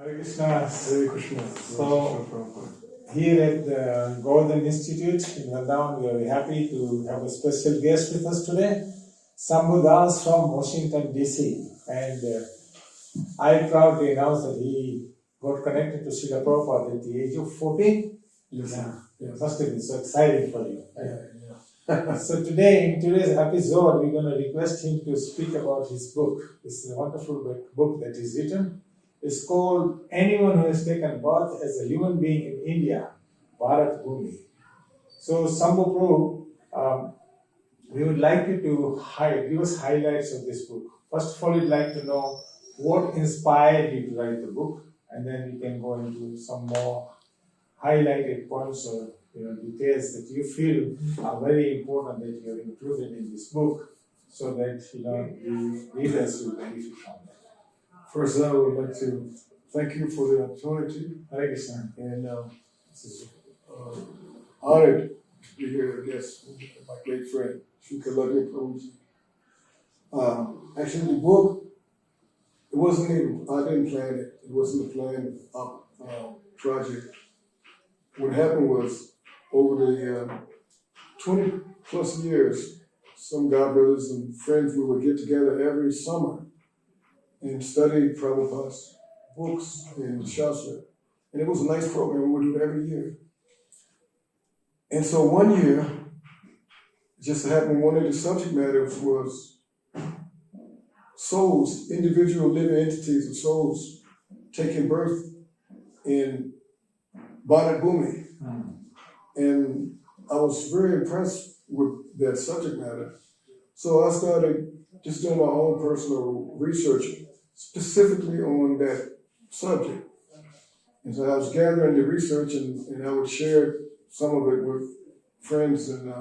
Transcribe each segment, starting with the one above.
Hare Krishna. Hare Krishna. So, here at the Govardhan Institute in Vrindavan, we are very happy to have a special guest with us today, Sambhu from Washington, D.C. And I proudly announce that he got connected to Srila Prabhupada at the age of 14. Yes, Yeah. Must have been so exciting for you. Yeah. So today, in today's episode, we're going to request him to speak about his book. This is a wonderful book that he's written. It's called Anyone Who Has Taken Birth as a Human Being in India, Bharat Bhumi. So, Sambhu Prabhu, we would like you to give us highlights of this book. First of all, we'd like to know what inspired you to write the book, and then we can go into some more highlighted points or details that you feel are very important that you have included in this book, so that the readers will benefit from that. First, I would like to thank you for the opportunity, Hare Krishna. and this is honored to be here as a guest with my great friend, Shukalavya Prabhuji. Actually, the book, it wasn't even, I didn't plan it. It wasn't a planned project. What happened was, over the 20 plus years, some godbrothers and friends, we would get together every summer and study Prabhupada's books in Shastra. And it was a nice program. We would do it every year. And so one year, it just happened, one of the subject matters was souls, individual living entities of souls taking birth in Bharat Bhumi. And I was very impressed with that subject matter. So I started just doing my own personal research, specifically on that subject. And so I was gathering the research, and I would share some of it with friends and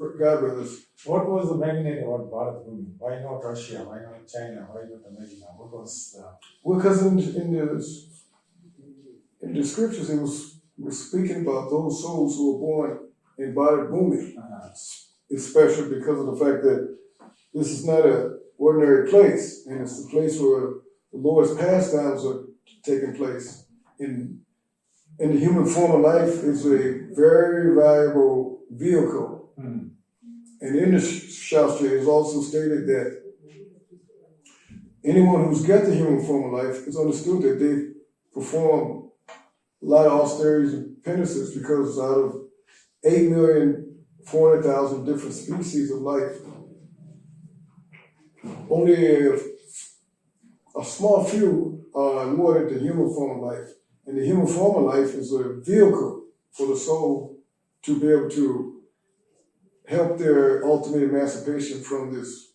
godbrothers. What was the magnet about Bharat Bhumi? Why not Russia? Why not China? Why not America? What was Well, because in the scriptures, it was speaking about those souls who were born in Bharat Bhumi. It's special because of the fact that this is not an ordinary place, and it's the place where the Lord's pastimes are taking place. In the human form of life is a very valuable vehicle. And in the Shastra, it is also stated that anyone who's got the human form of life is understood that they perform a lot of austerities and penances, because out of 8,400,000 different species of life, only a small few are awarded the human form of life. And the human form of life is a vehicle for the soul to be able to help their ultimate emancipation from this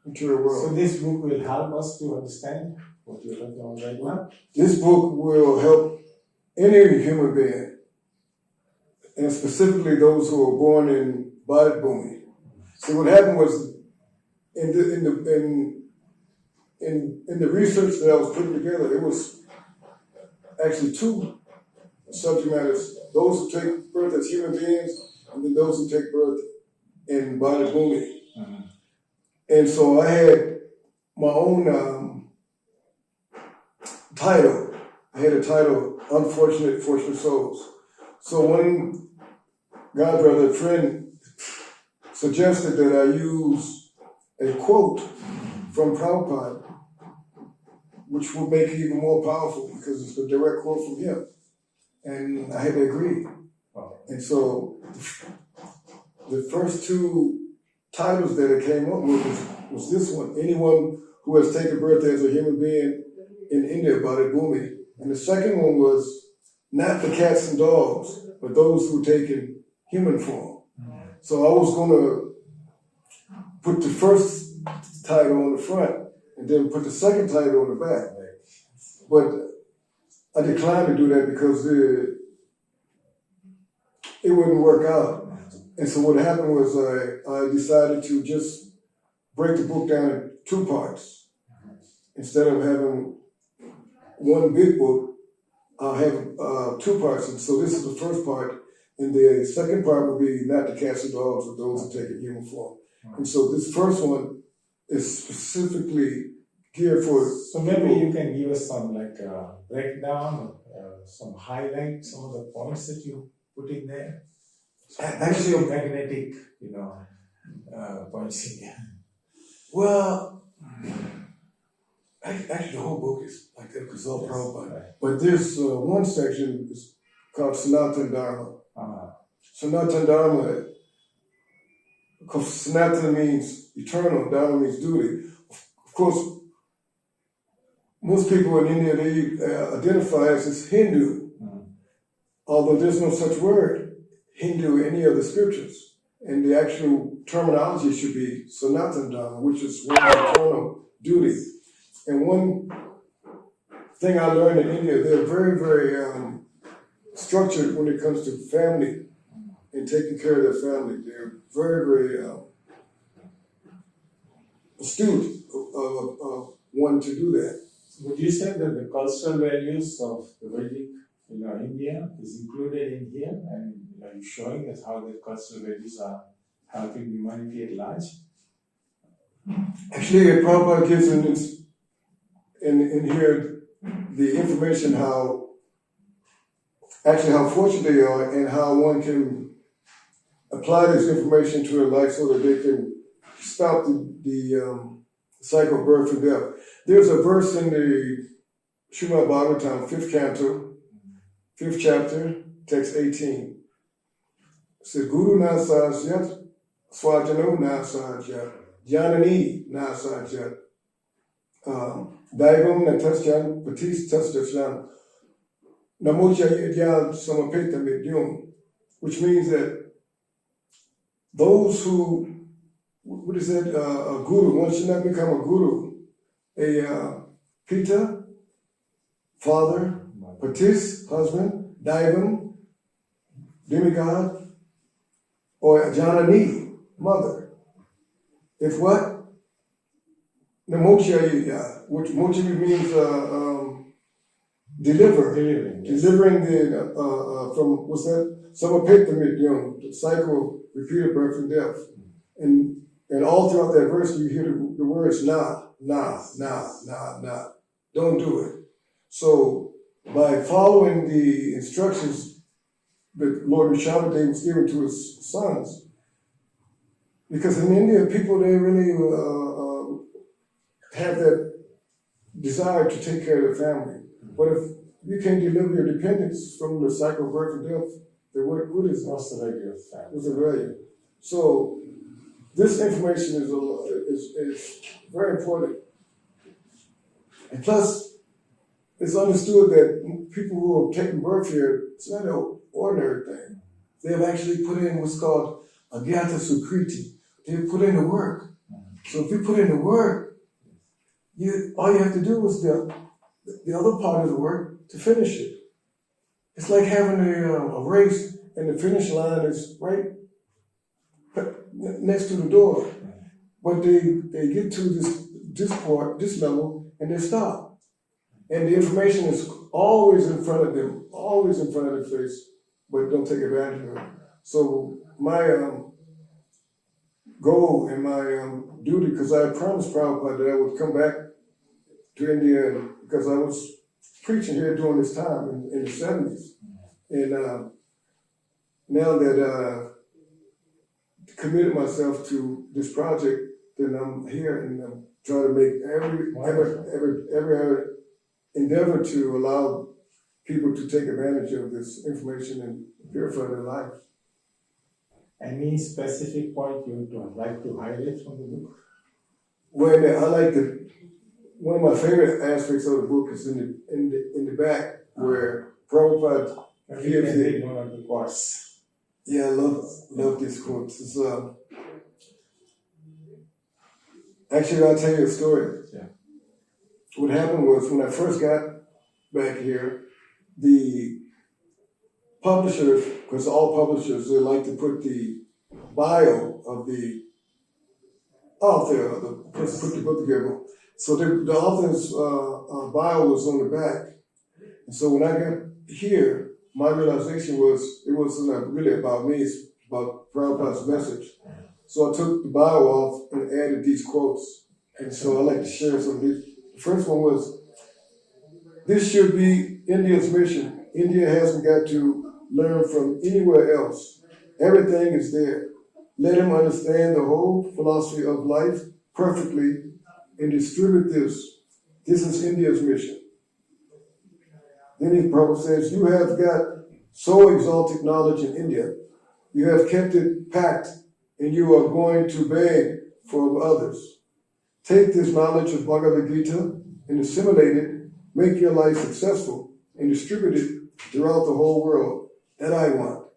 material world. So this book will help us to understand what you're talking about right now? This book will help any human being, and specifically those who were born in Bharat Bhumi. See, what happened was, in the research that I was putting together, it was actually two subject matters: those who take birth as human beings, and then those who take birth in Bharat Bhumi. And so I had my own title. I had a title, Unfortunate Fortunate Souls. So one godbrother, friend, suggested that I use a quote from Prabhupada, which will make it even more powerful because it's a direct quote from him. And I had to agree. And so the first two titles that it came up with was this one: Anyone Who Has Taken Birth as a Human Being in India, Bharat Bhumi. And the second one was Not the Cats and Dogs, but Those Who Take in Human Form. So I was going to put the first title on the front and then put the second title on the back. But I declined to do that because it wouldn't work out. And so what happened was I decided to just break the book down in two parts. Instead of having one big book, I'll have two parts. And so this is the first part, and the second part will be Not the Cats and Dogs, but Those Who Take in Human Form. And so this first one is specifically geared for. So maybe you can give us some breakdown, some highlight, some of the points that you put in there. Actually, magnetic, points in there. Well, actually the whole book is like that because all Prabhupada. Right. But there's one section is called Sanatana Dharma. Sanatana Dharma, because Sanatana means eternal, Dharma means duty. Of course, most people in India, they identify as Hindu, although there's no such word, Hindu, in any of the scriptures. And the actual terminology should be Sanatana Dharma, which is one eternal duty. And one thing I learned in India, they're very, very structured when it comes to family and taking care of their family. They're very, very astute of wanting to do that. Would you say that the cultural values of the Vedic, India is included in here, and you're showing us how the cultural values are helping humanity at large? Actually, Prabhupada gives in here the information how fortunate they are and how one can apply this information to their life so that they can stop the cycle of birth and death. There's a verse in the Srimad Bhagavatam, 5th canto, 5th chapter, text 18. It says, Guru nasajat, swajano nasajat, janani nasajat, daivam natasyan, patis tastasyan, namocha yad samapeta medyum, which means that those who, what is it, a guru, one should not become a guru, a pita, father, patis, husband, daivam, demigod, or a janani, mother. If what? Namocha, which mocha means delivering the from what's that? Samapetamidyam, the cycle, repeated birth and death. And all throughout that verse you hear the words nah. Don't do it. So by following the instructions that Lord Rishabhadeva was giving to his sons, because in India people they really have that desire to take care of their family. But if you can't deliver your dependents from the cycle of birth and death, then what is What's the value of family? What's the value? So this information is very important. And plus, it's understood that people who have taken birth here, it's not an ordinary thing. They have actually put in what's called agyata sukriti. They have put in the work. So if you put in the work, all you have to do is the other part of the work to finish it. It's like having a race and the finish line is right next to the door. But they get to this level and they stop. And the information is always in front of them, always in front of their face, but don't take advantage of it. So my goal and my duty, because I promised Prabhupada that I would come back to India because I was preaching here during this time in the 70s. And now that committed myself to this project, then I'm here and I'm trying to make every endeavor to allow people to take advantage of this information and purify their lives. Any specific point you would like to highlight from the book? Well, I like one of my favorite aspects of the book is in the back where Prabhupada gives it. One of the quotes. Yeah, I love these quotes. It's, actually, I'll tell you a story. Yeah. What happened was when I first got back here, the publishers, because all publishers, they like to put the bio of the author, the person put the book together. So the author's bio was on the back. And so when I got here, my realization was it wasn't really about me, it's about Prabhupada's message. So I took the bio off and added these quotes. And so I like to share some of these The first one was, this should be India's mission. India hasn't got to learn from anywhere else. Everything is there. Let him understand the whole philosophy of life perfectly and distribute this. This is India's mission. Then his Prabhupada says, you have got so exalted knowledge in India, you have kept it packed, and you are going to beg for others. Take this knowledge of Bhagavad Gita and assimilate it, make your life successful, and distribute it throughout the whole world. That I want.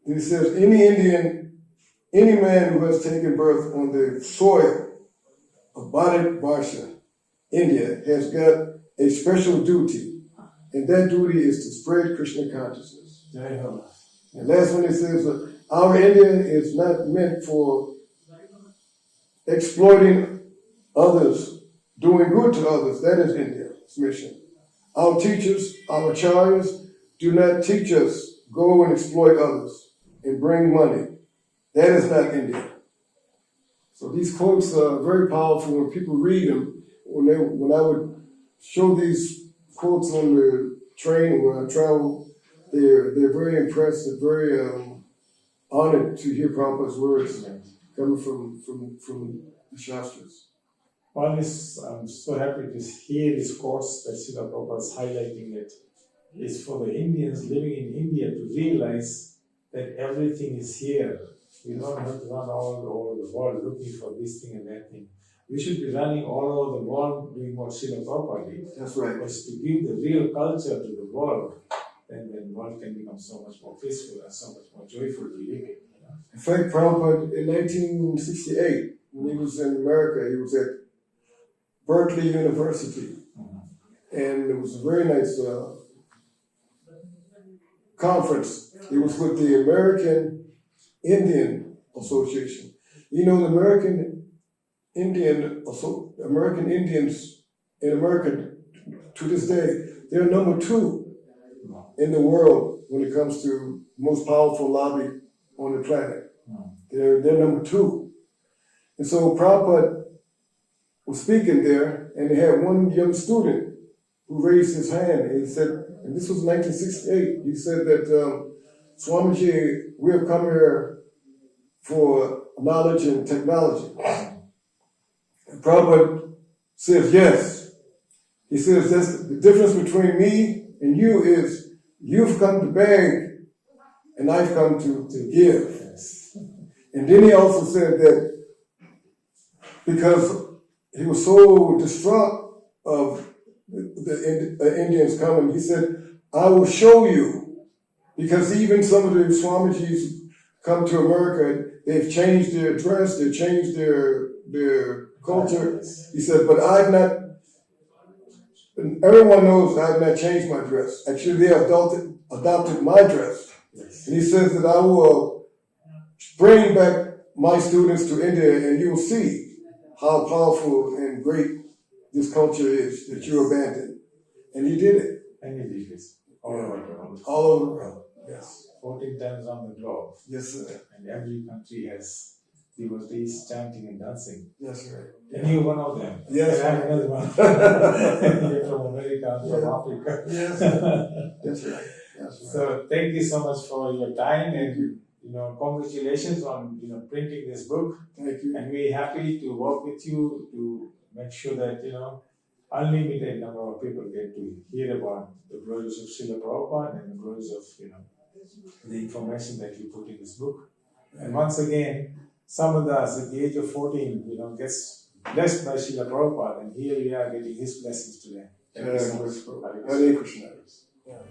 And he says, any man who has taken birth on the soil of Bharat Varsha, India, has got a special duty, and that duty is to spread Krishna consciousness. And last one, he says, our India is not meant for exploiting others, doing good to others. That is India's mission. Our teachers, our acharyas, do not teach us go and exploit others and bring money. That is not India. So these quotes are very powerful when people read them. When I would show these quotes on the train when I travel, they're very impressed and very honored to hear Prabhupada's words coming from the Shastras. I'm so happy to hear these quotes that Srila Prabhupada is highlighting, that it's for the Indians living in India to realize that everything is here. We don't have to run all over the world looking for this thing and that thing. We should be running all over the world doing what Srila Prabhupada did. That's right. Because to give the real culture to the world, then the world can become so much more peaceful and so much more joyful to live in. In fact, Prabhupada, in 1968, when he was in America, he was at Berkeley University. And it was a very nice conference. It was with the American Indian Association. You know, the American Indians in America to this day, they're number 2 in the world when it comes to most powerful lobby on the planet. They're number 2. And so Prabhupada was speaking there, and they had one young student who raised his hand, and he said, and this was 1968, he said that, Swamiji, we have come here for knowledge and technology. And Prabhupada says, yes. He says, that's the difference between me and you is you've come to beg and I've come to give. And then he also said that because he was so distraught of the Indians coming, he said, I will show you. Because even some of the Swamijis come to America, they've changed their dress, they've changed their culture. He said, but I've not, everyone knows I've not changed my dress. Actually, they adopted my dress. And he says that I will bring back my students to India and you will see how powerful and great this culture is that you abandoned. And he did it. And he did this all over the world. All over the world, yes. 14 times on the globe. Yes, sir. And every country has devotees chanting and dancing. That's right. And you're one of them. Yes. And I'm another one. You're from America, I'm from Africa. Yes. That's right. That's right. So thank you so much for your time, and congratulations on printing this book. Thank you. And we're happy to work with you to make sure that unlimited number of people get to hear about the glories of Srila Prabhupada and the glories of the information that you put in this book. And once again, Sambhu at the age of 14, gets blessed by Srila Prabhupada, and here we are getting his blessings today. Thank you so much. Hare Krishna. Yeah.